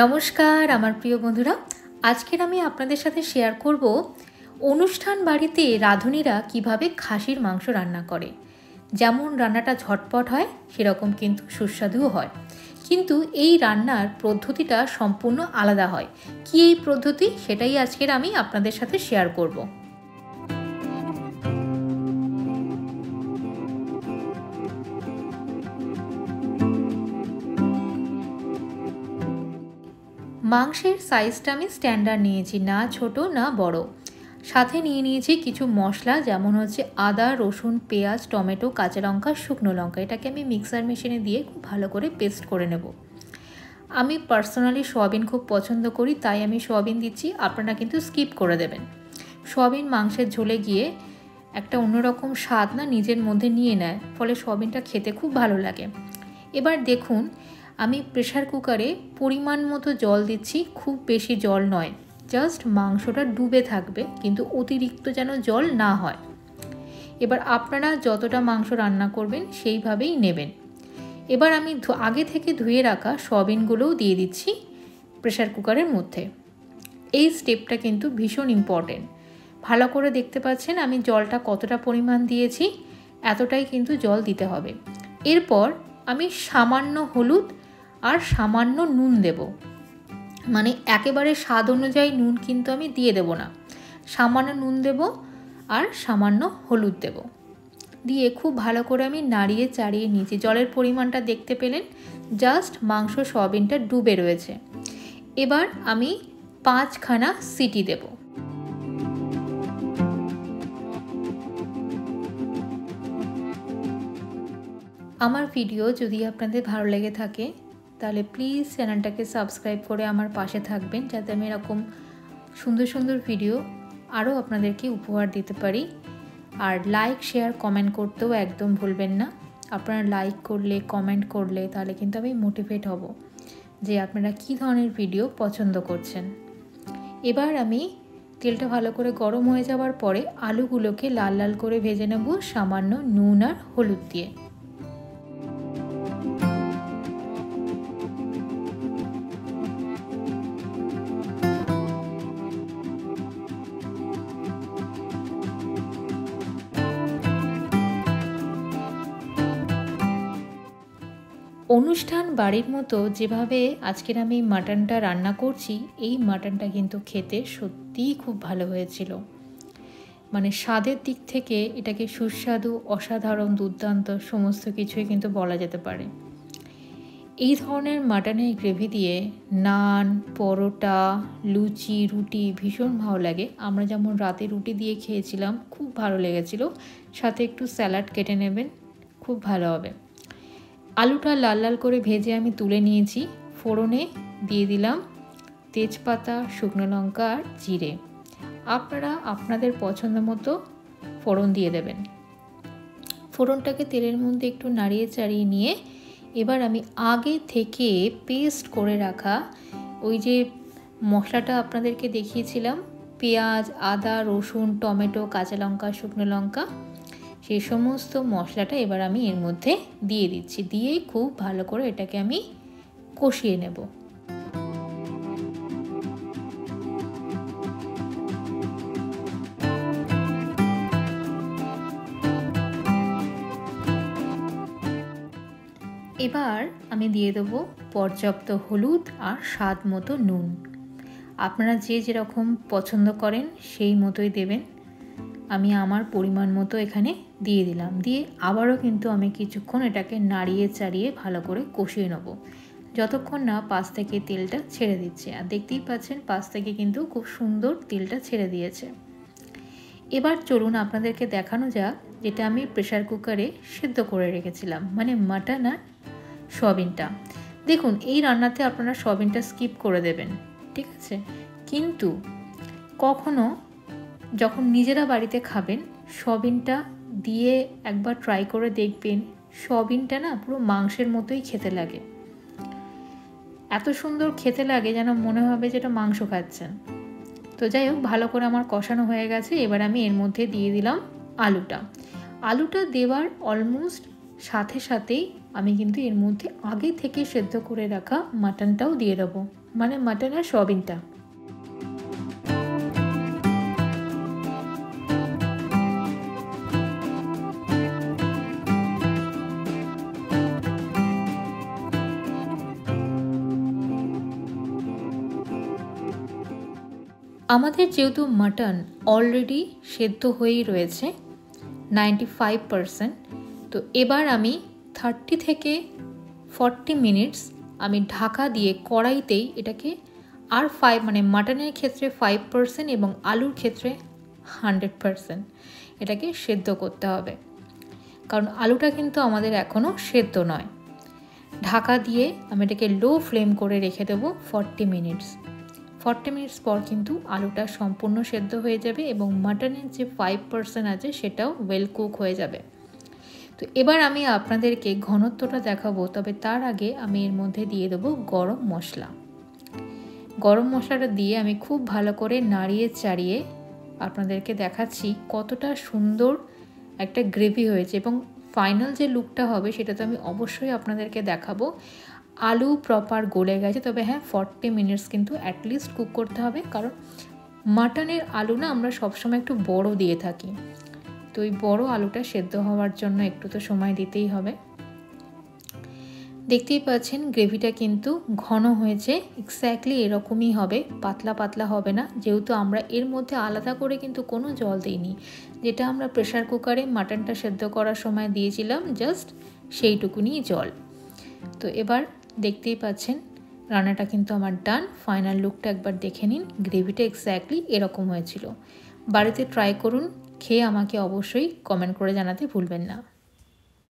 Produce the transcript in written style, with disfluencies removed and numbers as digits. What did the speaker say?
নমস্কার আমার প্রিয় বন্ধুরা, আজকের আমি আপনাদের সাথে শেয়ার করব অনুষ্ঠান বাড়িতে রাঁধুনিরা কিভাবে খাসির মাংস রান্না করে। যেমন রান্নাটা ঝটপট হয় সেরকম কিন্তু সুস্বাদুও হয়, কিন্তু এই রান্নার পদ্ধতিটা সম্পূর্ণ আলাদা হয়। কি এই পদ্ধতি, সেটাই আজকের আমি আপনাদের সাথে শেয়ার করব। মাংসের সাইজটা আমি স্ট্যান্ডার্ড নিয়েছি, না ছোট না বড়। সাথে নিয়ে নিয়েছি কিছু মশলা, যেমন হচ্ছে আদা, রসুন, পেঁয়াজ, টমেটো, কাঁচা লঙ্কা, শুকনো লঙ্কা। এটাকে আমি মিক্সার মেশিনে দিয়ে খুব ভালো করে পেস্ট করে নেব। আমি পার্সোনালি সয়াবিন খুব পছন্দ করি, তাই আমি সয়াবিন দিচ্ছি, আপনারা কিন্তু স্কিপ করে দেবেন। সয়াবিন মাংসের ঝোলে গিয়ে একটা অন্যরকম স্বাদ না নিজের মধ্যে নিয়ে নেয়, ফলে সয়াবিনটা খেতে খুব ভালো লাগে। এবার দেখুন, আমি প্রেসার কুকারে পরিমাণ মতো জল দিচ্ছি, খুব বেশি জল নয়, জাস্ট মাংসটা ডুবে থাকবে, কিন্তু অতিরিক্ত যেন জল না হয়। এবার আপনারা যতটা মাংস রান্না করবেন সেইভাবেই নেবেন। এবার আমি আগে থেকে ধুয়ে রাখা সয়াবিনগুলোও দিয়ে দিচ্ছি প্রেসার কুকারের মধ্যে। এই স্টেপটা কিন্তু ভীষণ ইম্পর্টেন্ট। ভালো করে দেখতে পাচ্ছেন আমি জলটা কতটা পরিমাণ দিয়েছি, এতটাই কিন্তু জল দিতে হবে। এরপর আমি সামান্য হলুদ আর সামান্য নুন দেব, মানে একেবারে স্বাদ অনুযায়ী নুন কিন্তু আমি দিয়ে দেব না, সামান্য নুন দেব আর সামান্য হলুদ দেব। দিয়ে খুব ভালো করে আমি নাড়িয়ে চাড়িয়ে নিয়েছি। জলের পরিমাণটা দেখতে পেলেন, জাস্ট মাংস সয়াবিনটা ডুবে রয়েছে। এবার আমি 5খানা সিটি দেব। আমার ভিডিও যদি আপনাদের ভালো লেগে থাকে তাহলে প্লিজ চ্যানেলটাকে সাবস্ক্রাইব করে আমার পাশে থাকবেন, যাতে আমি এরকম সুন্দর সুন্দর ভিডিও আরও আপনাদেরকে উপহার দিতে পারি। আর লাইক, শেয়ার, কমেন্ট করতেও একদম ভুলবেন না। আপনারা লাইক করলে, কমেন্ট করলে তাহলে কিন্তু আমি মোটিভেট হব যে আপনারা কী ধরনের ভিডিও পছন্দ করছেন। এবার আমি তেলটা ভালো করে গরম হয়ে যাওয়ার পরে আলুগুলোকে লাল লাল করে ভেজে নেব সামান্য নুন আর হলুদ দিয়ে। অনুষ্ঠান বাড়ির মতো যেভাবে আজকের আমি মাটনটা রান্না করছি, এই মাটনটা কিন্তু খেতে সত্যিই খুব ভালো হয়েছিল। মানে স্বাদের দিক থেকে এটাকে সুস্বাদু, অসাধারণ, দুর্দান্ত সমস্ত কিছুই কিন্তু বলা যেতে পারে। এই ধরনের মাটনের গ্রেভি দিয়ে নান, পরোটা, লুচি, রুটি ভীষণ ভালো লাগে। আমরা যেমন রাতে রুটি দিয়ে খেয়েছিলাম, খুব ভালো লেগেছিল। সাথে একটু স্যালাড কেটে নেবেন, খুব ভালো হবে। আলুটা লাল লাল করে ভেজে আমি তুলে নিয়েছি। ফোড়নে দিয়ে দিলাম তেজপাতা, শুকনো লঙ্কা আর জিরে। আপনারা আপনাদের পছন্দ মতো ফোড়ন দিয়ে দেবেন। ফোড়নটাকে তেলের মধ্যে একটু নাড়িয়ে চাড়িয়ে নিয়ে এবার আমি আগে থেকে পেস্ট করে রাখা ওই যে মশলাটা আপনাদেরকে দেখিয়েছিলাম, পেঁয়াজ, আদা, রসুন, টমেটো, কাঁচা লঙ্কা, শুকনো লঙ্কা, সেই সমস্ত মশলাটা এবার আমি এর মধ্যে দিয়ে দিচ্ছি। দিয়ে খুব ভালো করে এটাকে আমি কষিয়ে নেব। এবার আমি দিয়ে দেবো পর্যাপ্ত হলুদ আর স্বাদ মতো নুন। আপনারা যে যেরকম পছন্দ করেন সেই মতোই দেবেন। আমি আমার পরিমাণ মতো এখানে দিয়ে দিলাম। দিয়ে আবারও কিন্তু আমি কিছুক্ষণ এটাকে নাড়িয়ে চাড়িয়ে ভালো করে কষিয়ে নেব, যতক্ষণ না পাশ থেকে তেলটা ছেড়ে দিচ্ছে। আর দেখতেই পাচ্ছেন পাশ থেকে কিন্তু খুব সুন্দর তেলটা ছেড়ে দিয়েছে। এবার চলুন আপনাদেরকে দেখানো যাক যেটা আমি প্রেসার কুকারে সিদ্ধ করে রেখেছিলাম, মানে মাটন আর সয়াবিনটা। দেখুন, এই রান্নাতে আপনারা সয়াবিনটা স্কিপ করে দেবেন, ঠিক আছে? কিন্তু কখনো যখন নিজেরা বাড়িতে খাবেন, সয়াবিনটা দিয়ে একবার ট্রাই করে দেখবেন। সয়াবিনটা না পুরো মাংসের মতোই খেতে লাগে, এত সুন্দর খেতে লাগে যেন মনে হবে যেটা মাংস খাচ্ছেন। তো যাই হোক, ভালো করে আমার কষানো হয়ে গেছে। এবার আমি এর মধ্যে দিয়ে দিলাম আলুটা দেওয়ার অলমোস্ট সাথে সাথেই আমি কিন্তু এর মধ্যে আগে থেকে সেদ্ধ করে রাখা মাটনটাও দিয়ে দেবো। মানে মাটন আর সয়াবিনটা। আমাদের যেহেতু মাটন অলরেডি সেদ্ধ হয়েই রয়েছে 95%, তো এবার আমি 30 থেকে 40 মিনিটস আমি ঢাকা দিয়ে কড়াইতেই এটাকে আর মানে মাটনের ক্ষেত্রে 5% এবং আলুর ক্ষেত্রে 100% এটাকে সেদ্ধ করতে হবে, কারণ আলুটা কিন্তু আমাদের এখনও সেদ্ধ নয়। ঢাকা দিয়ে আমি এটাকে লো ফ্লেম করে রেখে দেবো 40 মিনিটস। 40 মিনিটস পর কিন্তু আলুটা সম্পূর্ণ সেদ্ধ হয়ে যাবে এবং মাটনের যে 5% আছে সেটাও ওয়েল কুক হয়ে যাবে। তো এবার আমি আপনাদেরকে ঘনত্বটা দেখাবো, তবে তার আগে আমি এর মধ্যে দিয়ে দেবো গরম মশলা। গরম মশলাটা দিয়ে আমি খুব ভালো করে নাড়িয়ে চাড়িয়ে আপনাদেরকে দেখাচ্ছি কতটা সুন্দর একটা গ্রেভি হয়েছে, এবং ফাইনাল যে লুকটা হবে সেটা তো আমি অবশ্যই আপনাদেরকে দেখাবো। আলু প্রপার গলে গেছে, তবে হ্যাঁ 40 মিনিটস কিন্তু অ্যাটলিস্ট কুক করতে হবে, কারণ মাটনের আলু না আমরা সবসময় একটু বড় দিয়ে থাকি, তো ওই বড় আলুটা সেদ্ধ হওয়ার জন্য একটু তো সময় দিতেই হবে। দেখতেই পাচ্ছেন গ্রেভিটা কিন্তু ঘন হয়েছে, এক্স্যাক্টলি এরকমই হবে, পাতলা পাতলা হবে না, যেহেতু আমরা এর মধ্যে আলাদা করে কিন্তু কোনো জল দিইনি, যেটা আমরা প্রেসার কুকারে মাটনটা সেদ্ধ করার সময় দিয়েছিলাম জাস্ট সেইটুকুনি জল। তো এবার দেখতেই পাচ্ছেন রান্নাটা কিন্তু আমার ডান। ফাইনাল লুকটা একবার দেখে নিন, গ্রেভিটা এক্স্যাক্টলি এরকম হয়েছিল। বাড়িতে ট্রাই করুন, খেয়ে আমাকে অবশ্যই কমেন্ট করে জানাতে ভুলবেন না।